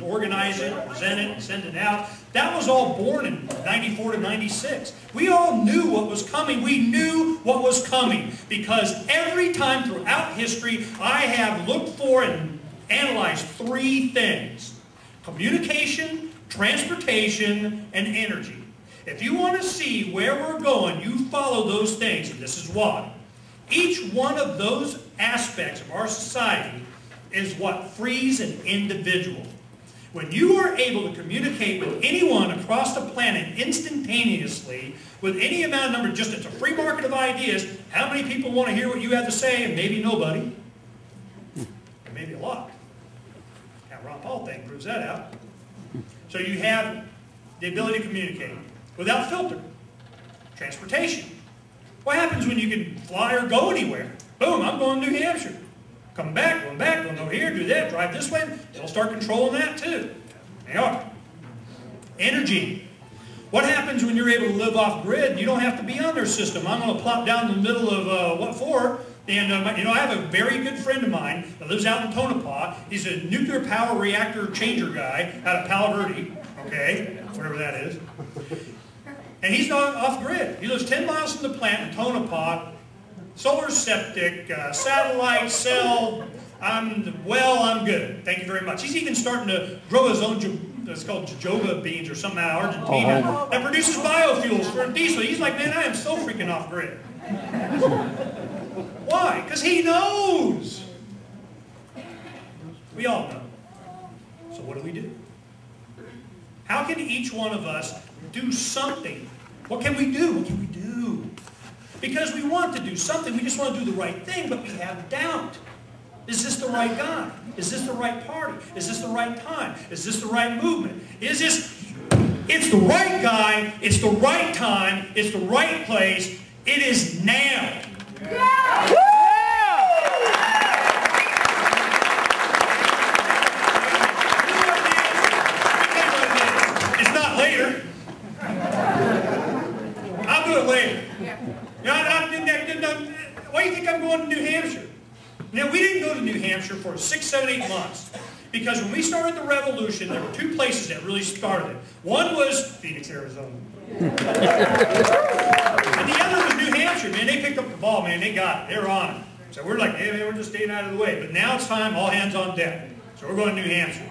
organize it, present it, and send it out. That was all born in 94 to 96. We all knew what was coming. We knew what was coming because every time throughout history I have looked for and analyzed three things: communication, transportation, and energy. If you want to see where we're going, you follow those things, and this is why. Each one of those aspects of our society is what frees an individual. When you are able to communicate with anyone across the planet instantaneously, with any amount of number, just it's a free market of ideas, how many people want to hear what you have to say? And maybe nobody. Or maybe a lot. That Ron Paul thing proves that out. So you have the ability to communicate without filter. Transportation. What happens when you can fly or go anywhere? Boom, I'm going to New Hampshire. Come back, going over here, do that, drive this way. They'll start controlling that too. They are. Energy. What happens when you're able to live off grid? You don't have to be on their system. I'm going to plop down in the middle of what for? And you know, I have a very good friend of mine that lives out in Tonopah. He's a nuclear power reactor changer guy out of Palo Verde, okay, whatever that is. And he's not off grid. He lives 10 miles from the plant in Tonopah. Solar septic, satellite cell, I'm good. Thank you very much. He's even starting to grow his own, it's called jojoba beans or something out of Argentina, that produces biofuels for diesel. He's like, man, I am so freaking off grid. Why? Because he knows. We all know. So what do? How can each one of us do something? What can we do? What can we do? Because we want to do something, we just want to do the right thing, but we have doubt. Is this the right guy? Is this the right party? Is this the right time? Is this the right movement? Is this, it's the right guy, it's the right time, it's the right place, it is now. Yeah. It's not later. I'll do it later. Why do you think I'm going to New Hampshire? Now, we didn't go to New Hampshire for 6, 7, 8 months. Because when we started the revolution, there were two places that really started it. One was Phoenix, Arizona. And the other was New Hampshire. Man, they picked up the ball, man. They got it. They were on it. So we're like, hey, man, we're just staying out of the way. But now it's time, all hands on deck. So we're going to New Hampshire.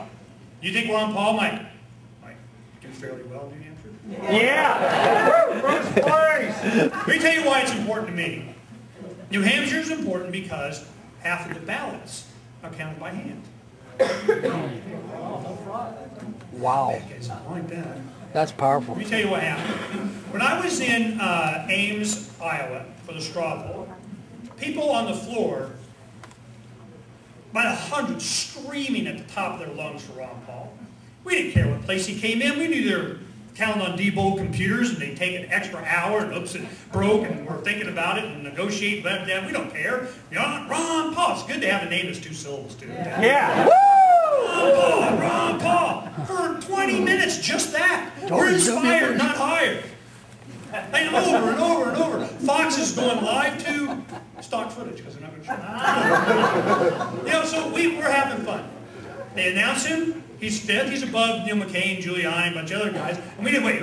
You think Ron Paul might do fairly well in New Hampshire? Yeah! First place! Let me tell you why it's important to me. New Hampshire is important because half of the ballots are counted by hand. Wow. Like that. That's powerful. Let me tell you what happened. When I was in Ames, Iowa, for the straw vote, people on the floor, by 100, screaming at the top of their lungs for Ron Paul. We didn't care what place he came in. We knew they were counting on Debo computers and they take an extra hour and oops, it broke and we're thinking about it and negotiate, blah, blah, blah. We don't care. You know, Ron Paul. It's good to have a name that's 2 syllables too. Yeah. Ron Paul. For 20 minutes, just that. We're inspired, not hired. And over and over and over. Fox is going live to stock footage because they're not going to show it. You know, so we're having fun. They announce him. He's 5th. He's above Neil McCain, Giuliani, a bunch of other guys. And we didn't wait.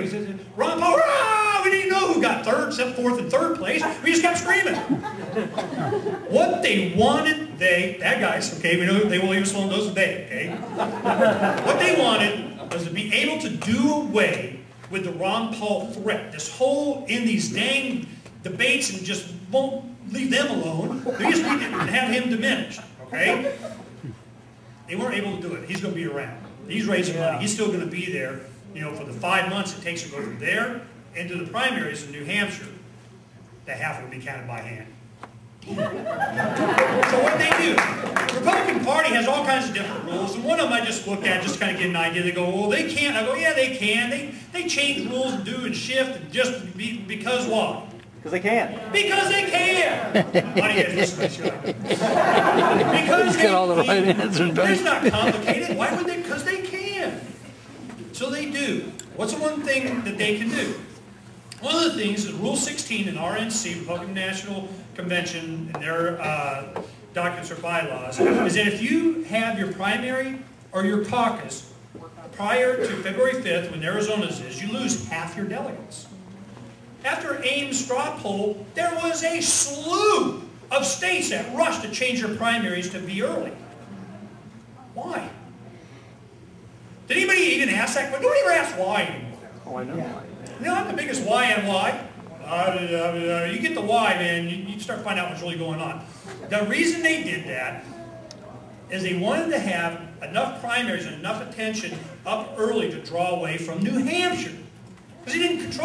Ron Paul, rah! We didn't know who got 3rd, except 4th and 3rd place. We just kept screaming. What they wanted, bad guys, okay, we know they will leave us alone, those are they, okay? What they wanted was to be able to do away with the Ron Paul threat. This whole, in these dang debates and just won't leave them alone. They just need to have him diminished, okay? They weren't able to do it. He's going to be around. He's raising money. He's still going to be there, you know, for the 5 months it takes to go from there into the primaries in New Hampshire. That half will be counted by hand. So what they do, the Republican Party has all kinds of different rules, and one of them I just look at just kind of get an idea. They go, well, they can't. I go, yeah, they can. They change rules and do and shift and just because what? Because they can. Because they can. Why do you guys listen to this guy? Because Get all the right answers. It's not complicated. Why would they? Because they can. So they do. What's the one thing that they can do? One of the things is Rule 16 in RNC, Republican National Convention, and their documents or bylaws, is that if you have your primary or your caucus prior to February 5th, when Arizona's is, you lose half your delegates. After Ames' straw poll, there was a slew of states that rushed to change their primaries to be early. Why? Did anybody even ask that question? Nobody ever asked why anymore. Oh, I know. You know, I'm the biggest why and why. You get the why, man, you start finding out what's really going on. The reason they did that is they wanted to have enough primaries and enough attention up early to draw away from New Hampshire. Because he didn't control